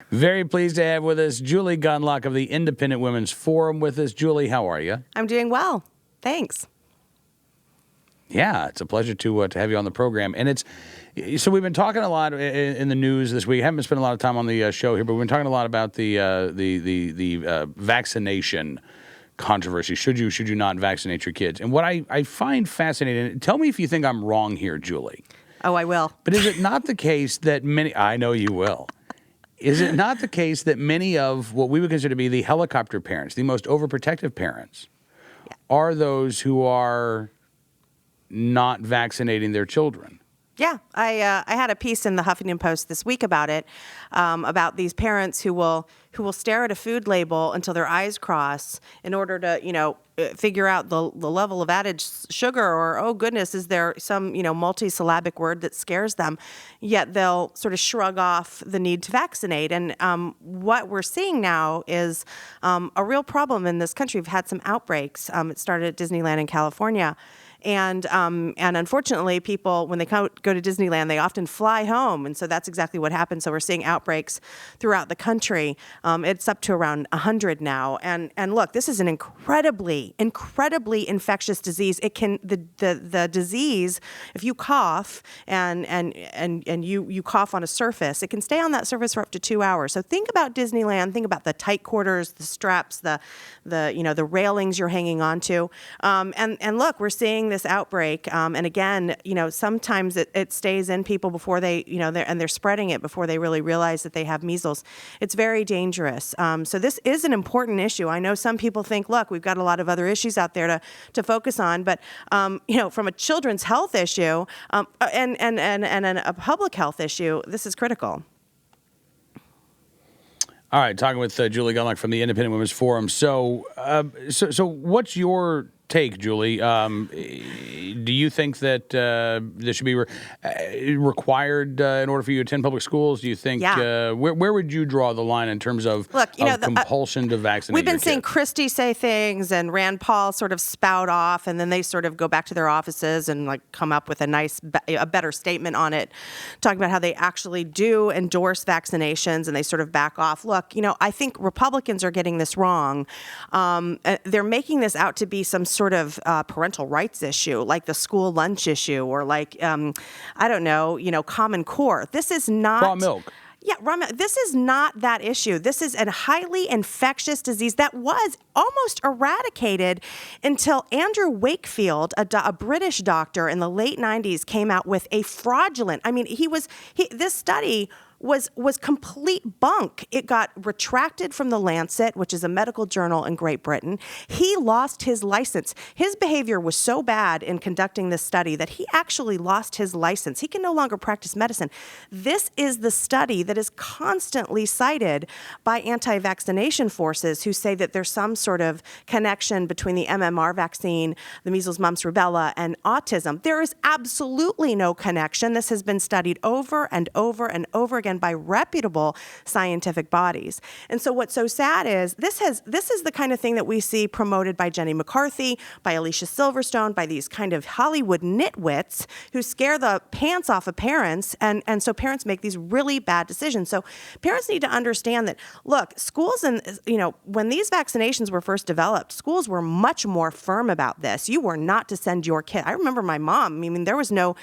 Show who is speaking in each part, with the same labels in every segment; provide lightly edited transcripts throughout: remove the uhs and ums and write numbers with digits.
Speaker 1: Very pleased to have with us Julie Gunlock of the Independent Women's Forum with us. Julie, how are you?
Speaker 2: I'm doing well. Thanks.
Speaker 1: Yeah, it's a pleasure to have you on the program. And so we've been talking a lot in the news this week. Haven't been spending a lot of time on the show here, but we've been talking a lot about the vaccination controversy. Should you not vaccinate your kids? And what I find fascinating, tell me if you think I'm wrong here, Julie.
Speaker 2: Oh, I will.
Speaker 1: But is it not the case that I know you will. Is it not the case that many of what we would consider to be the helicopter parents, the most overprotective parents, are those who are not vaccinating their children?
Speaker 2: Yeah, I had a piece in the Huffington Post this week about it, about these parents who will stare at a food label until their eyes cross in order to, figure out the level of added sugar, or, oh goodness, is there some, multisyllabic word that scares them? Yet they'll sort of shrug off the need to vaccinate. And what we're seeing now is a real problem in this country. We've had some outbreaks. It started at Disneyland in California. And unfortunately, people, when they go to Disneyland, they often fly home. And so that's exactly what happened. So we're seeing outbreaks throughout the country. It's up to around 100 now. And look, this is an incredibly infectious disease. It can, the disease, if you cough and you cough on a surface, it can stay on that surface for up to 2 hours. So think about Disneyland. Think about the tight quarters, the straps, the railings you're hanging onto. And look, we're seeing this outbreak, and again, sometimes it stays in people before they, they're spreading it before they really realize that they have measles. It's very dangerous. So this is an important issue. I know some people think, look, we've got a lot of other issues out there to focus on, but from a children's health issue and a public health issue, this is critical.
Speaker 1: All right, talking with Julie Gunlock from the Independent Women's Forum. So what's your take, Julie? Do you think that this should be required in order for you to attend public schools? Do you think where would you draw the line in terms of compulsion to vaccinate?
Speaker 2: We've been
Speaker 1: your
Speaker 2: seeing
Speaker 1: kids?
Speaker 2: Christie say things and Rand Paul sort of spout off, and then they sort of go back to their offices and come up with a better statement on it, talking about how they actually do endorse vaccinations, and they sort of back off. Look, I think Republicans are getting this wrong. They're making this out to be some sort of parental rights issue, like the school lunch issue, or Common Core. This is not
Speaker 1: raw milk.
Speaker 2: Yeah, raw milk. This is not that issue. This is a highly infectious disease that was almost eradicated until Andrew Wakefield, a British doctor in the late 90s, came out with a fraudulent. I mean, this study was complete bunk. It got retracted from the Lancet, which is a medical journal in Great Britain. He lost his license. His behavior was so bad in conducting this study that he actually lost his license. He can no longer practice medicine. This is the study that is constantly cited by anti-vaccination forces who say that there's some sort of connection between the MMR vaccine, the measles, mumps, rubella, and autism. There is absolutely no connection. This has been studied over and over and over again by reputable scientific bodies. And so what's so sad is this is the kind of thing that we see promoted by Jenny McCarthy, by Alicia Silverstone, by these kind of Hollywood nitwits who scare the pants off of parents, and so parents make these really bad decisions. So parents need to understand that, look, schools when these vaccinations were first developed, schools were much more firm about this. You were not to send your kid. I remember my mom, there was no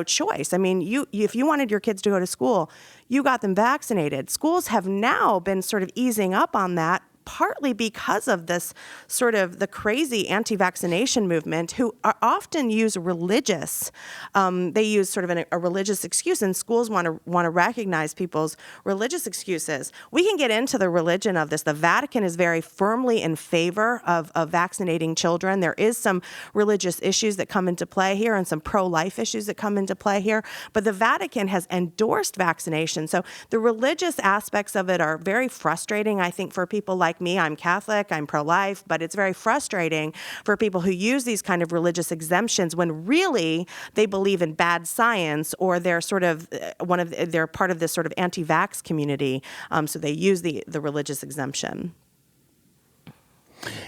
Speaker 2: choice. If you wanted your kids to go to school, you got them vaccinated. Schools have now been sort of easing up on that, partly because of this sort of the crazy anti-vaccination movement, who often use religious, they use sort of a religious excuse, and schools want to recognize people's religious excuses. We can get into the religion of this. The Vatican is very firmly in favor of vaccinating children. There is some religious issues that come into play here and some pro-life issues that come into play here, but the Vatican has endorsed vaccination. So the religious aspects of it are very frustrating, I think, for people like me. I'm Catholic, I'm pro-life, but it's very frustrating for people who use these kind of religious exemptions when really they believe in bad science, or they're sort of they're part of this sort of anti-vax community. So they use the religious exemption.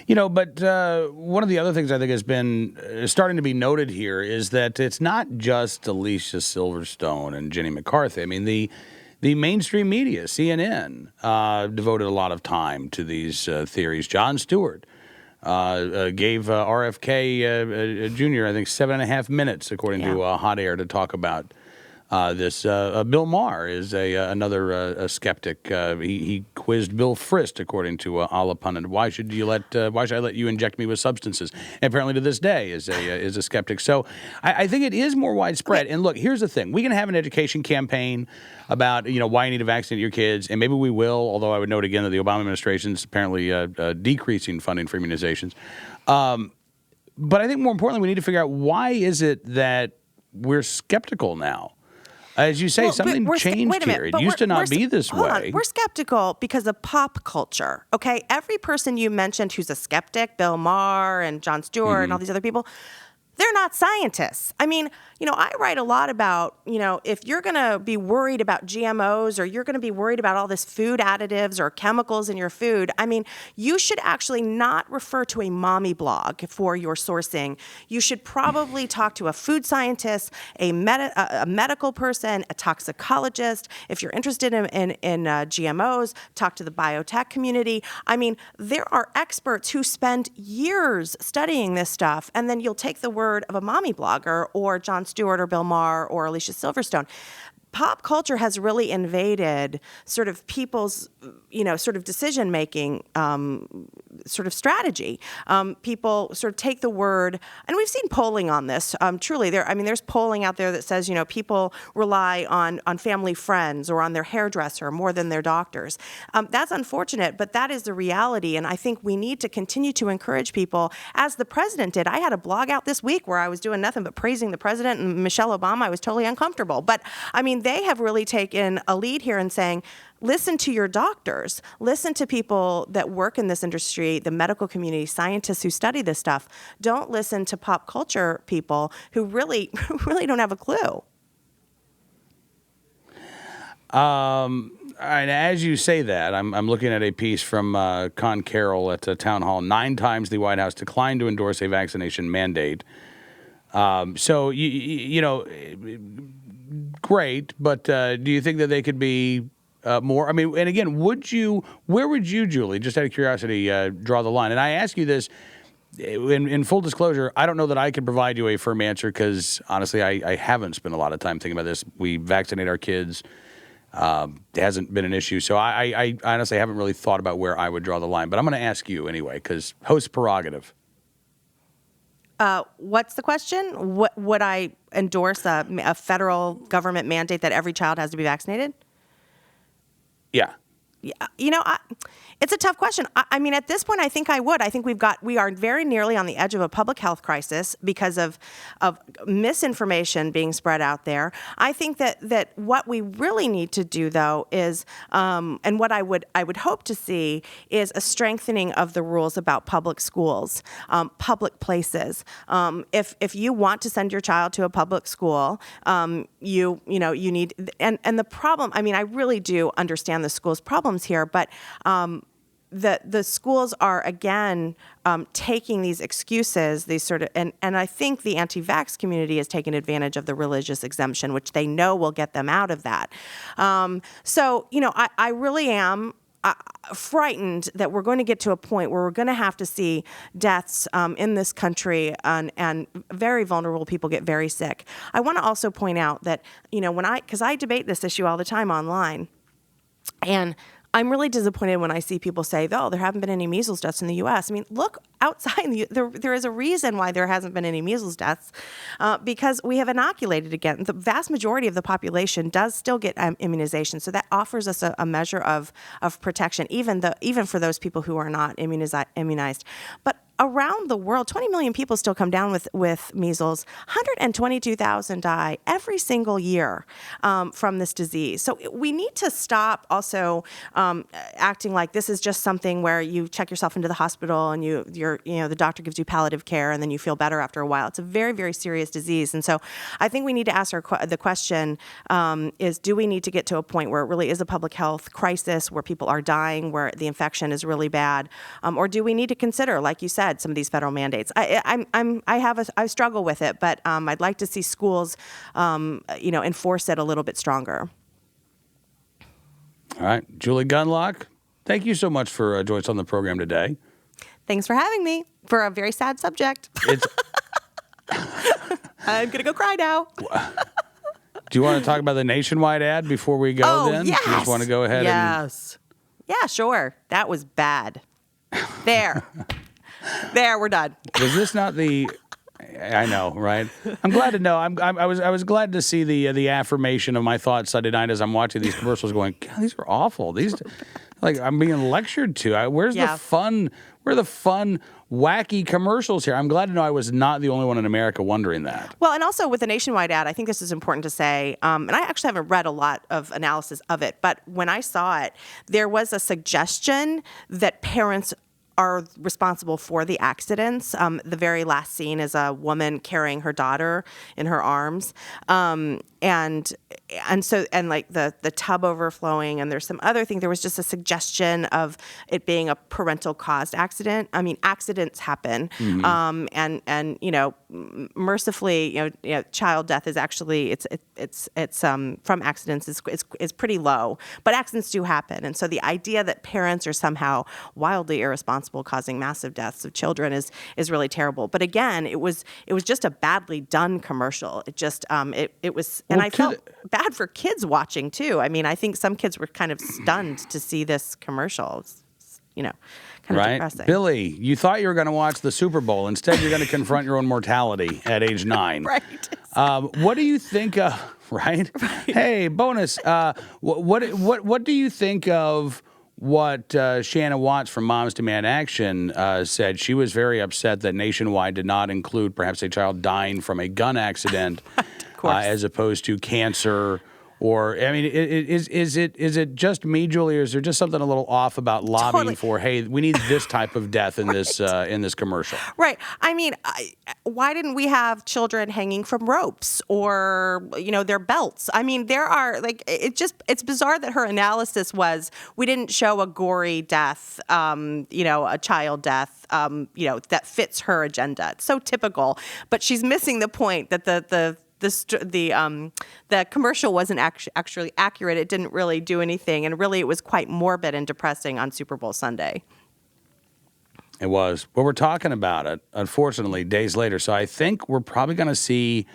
Speaker 1: But one of the other things I think has been starting to be noted here is that it's not just Alicia Silverstone and Jenny McCarthy. the mainstream media, CNN, devoted a lot of time to these theories. Jon Stewart gave RFK Jr., I think, 7.5 minutes, according to Hot Air, to talk about this. Bill Maher is another a skeptic. He quizzed Bill Frist, according to Allah Pundit. Why should I let you inject me with substances? And apparently, to this day, is a skeptic. So I think it is more widespread. Okay. And look, here's the thing: we can have an education campaign about why you need to vaccinate your kids, and maybe we will. Although I would note again that the Obama administration is apparently decreasing funding for immunizations. But I think more importantly, we need to figure out why is it that we're skeptical now. As you say, something changed here. It used to not be this way.
Speaker 2: We're skeptical because of pop culture, okay? Every person you mentioned who's a skeptic, Bill Maher and Jon Stewart and all these other people, they're not scientists. I mean, I write a lot about, if you're going to be worried about GMOs or you're going to be worried about all this food additives or chemicals in your food, I mean, you should actually not refer to a mommy blog for your sourcing. You should probably talk to a food scientist, a medical person, a toxicologist. If you're interested in GMOs, talk to the biotech community. I mean, there are experts who spend years studying this stuff, and then you'll take the word of a mommy blogger or Jon Stewart or Bill Maher or Alicia Silverstone. Pop culture has really invaded sort of people's, sort of decision-making sort of strategy. People sort of take the word, and we've seen polling on this. Truly, there's polling out there that says, people rely on family friends or on their hairdresser more than their doctors. That's unfortunate, but that is the reality, and I think we need to continue to encourage people, as the president did. I had a blog out this week where I was doing nothing but praising the president and Michelle Obama. I was totally uncomfortable, but they have really taken a lead here in saying, listen to your doctors, listen to people that work in this industry, the medical community, scientists who study this stuff. Don't listen to pop culture people who really don't have a clue.
Speaker 1: And as you say that, I'm looking at a piece from Con Carroll at Town Hall. 9 times the White House declined to endorse a vaccination mandate. So, great, but do you think that they could be more? I mean, and again, where would you, Julie, just out of curiosity, draw the line? And I ask you this in full disclosure. I don't know that I could provide you a firm answer because, honestly, I haven't spent a lot of time thinking about this. We vaccinate our kids. It hasn't been an issue. So I honestly haven't really thought about where I would draw the line. But I'm going to ask you anyway because host prerogative.
Speaker 2: What's the question? Would I endorse a federal government mandate that every child has to be vaccinated?
Speaker 1: Yeah.
Speaker 2: It's a tough question. I mean, at this point, I think I would. I think we are very nearly on the edge of a public health crisis because of misinformation being spread out there. I think that what we really need to do, though, is, and what I would hope to see is a strengthening of the rules about public schools, public places. If you want to send your child to a public school, you need, and the problem. I mean, I really do understand the school's problems here, but the schools are again taking these excuses, these sort of, and I think the anti-vax community has taken advantage of the religious exemption, which they know will get them out of that. So I really am frightened that we're going to get to a point where we're going to have to see deaths in this country and very vulnerable people get very sick. I want to also point out that because I debate this issue all the time online, and I'm really disappointed when I see people say, "Oh, there haven't been any measles deaths in the U.S." I mean, look outside. There is a reason why there hasn't been any measles deaths, because we have inoculated again. The vast majority of the population does still get immunization, so that offers us a measure of protection, even for those people who are not immunized. But around the world, 20 million people still come down with measles. 122,000 die every single year from this disease. So we need to stop also acting like this is just something where you check yourself into the hospital and the doctor gives you palliative care and then you feel better after a while. It's a very, very serious disease. And so I think we need to ask the question is, do we need to get to a point where it really is a public health crisis, where people are dying, where the infection is really bad? Or do we need to consider, like you said, some of these federal mandates? I struggle with it, but I'd like to see schools, enforce it a little bit stronger.
Speaker 1: All right. Julie Gunlock, thank you so much for joining us on the program today.
Speaker 2: Thanks for having me for a very sad subject.
Speaker 1: It's
Speaker 2: I'm going to go cry now.
Speaker 1: Do you want to talk about the Nationwide ad before we go then?
Speaker 2: Yes.
Speaker 1: You just want to go ahead
Speaker 2: Yes. Yeah, sure. That was bad. There. There, we're done.
Speaker 1: Was this not the... I know, right? I'm glad to know. I was glad to see the affirmation of my thoughts Sunday night as I'm watching these commercials going, God, these are awful. These, like, I'm being lectured to. Where's the fun... Where are the fun, wacky commercials here? I'm glad to know I was not the only one in America wondering that.
Speaker 2: Well, and also with the Nationwide ad, I think this is important to say, and I actually haven't read a lot of analysis of it, but when I saw it, there was a suggestion that parents are responsible for the accidents. The very last scene is a woman carrying her daughter in her arms, and like the tub overflowing, and there's some other thing. There was just a suggestion of it being a parental caused accident. I mean, accidents happen, and mercifully, child death is actually it's from accidents is pretty low, but accidents do happen, and so the idea that parents are somehow wildly irresponsible, causing massive deaths of children is really terrible. But again, it was just a badly done commercial. It just it was, and I felt bad for kids watching too. I mean, I think some kids were kind of stunned to see this commercial. It's, kind of depressing.
Speaker 1: Billy, you thought you were going to watch the Super Bowl. Instead, you're going to confront your own mortality at age 9.
Speaker 2: Right.
Speaker 1: What do you think of? Right. Hey, bonus. What do you think of? What Shannon Watts from Moms Demand Action said? She was very upset that Nationwide did not include perhaps a child dying from a gun accident as opposed to cancer. Or, I mean, is it just me, Julie, or is there just something a little off about lobbying for, hey, we need this type of death in this commercial?
Speaker 2: Right. I mean, why didn't we have children hanging from ropes or, their belts? I mean, there are, it's bizarre that her analysis was, we didn't show a gory death, a child death, that fits her agenda. It's so typical. But she's missing the point that the commercial wasn't actually accurate. It didn't really do anything, and really it was quite morbid and depressing on Super Bowl Sunday.
Speaker 1: It was. Well, we're talking about it, unfortunately, days later. So I think we're probably going to see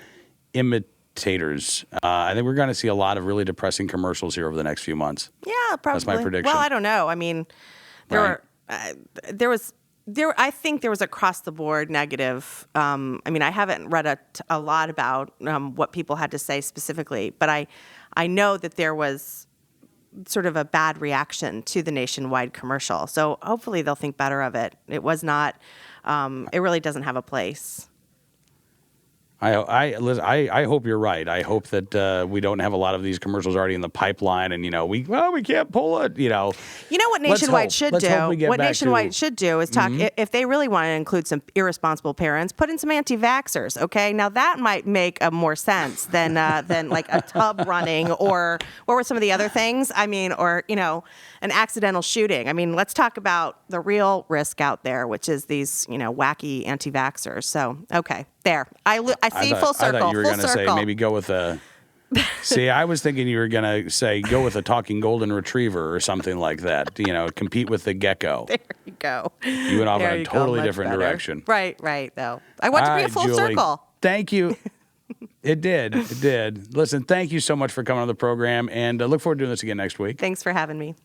Speaker 1: imitators. I think we're going to see a lot of really depressing commercials here over the next few months.
Speaker 2: Yeah, probably.
Speaker 1: That's my prediction.
Speaker 2: Well, I don't know. I mean, I think there was across the board negative. I mean, I haven't read a lot about what people had to say specifically, but I know that there was sort of a bad reaction to the Nationwide commercial. So hopefully they'll think better of it. It was not. It really doesn't have a place.
Speaker 1: I hope you're right. I hope that we don't have a lot of these commercials already in the pipeline, and we can't pull it. You know
Speaker 2: what Nationwide should do? What Nationwide should do is talk. If they really want to include some irresponsible parents, put in some anti-vaxxers. Okay, now that might make more sense than like a tub running or what were some of the other things? I mean, or an accidental shooting. I mean, let's talk about the real risk out there, which is these wacky anti-vaxxers. So okay. There, I see full circle.
Speaker 1: I thought you were going to say maybe go with a. See, I was thinking you were going to say go with a talking golden retriever or something like that. Compete with the gecko.
Speaker 2: There you go.
Speaker 1: You went off in a totally different direction.
Speaker 2: Right. Though I want to be a full
Speaker 1: Julie,
Speaker 2: circle.
Speaker 1: Thank you. It did. Listen, thank you so much for coming on the program, and look forward to doing this again next week.
Speaker 2: Thanks for having me.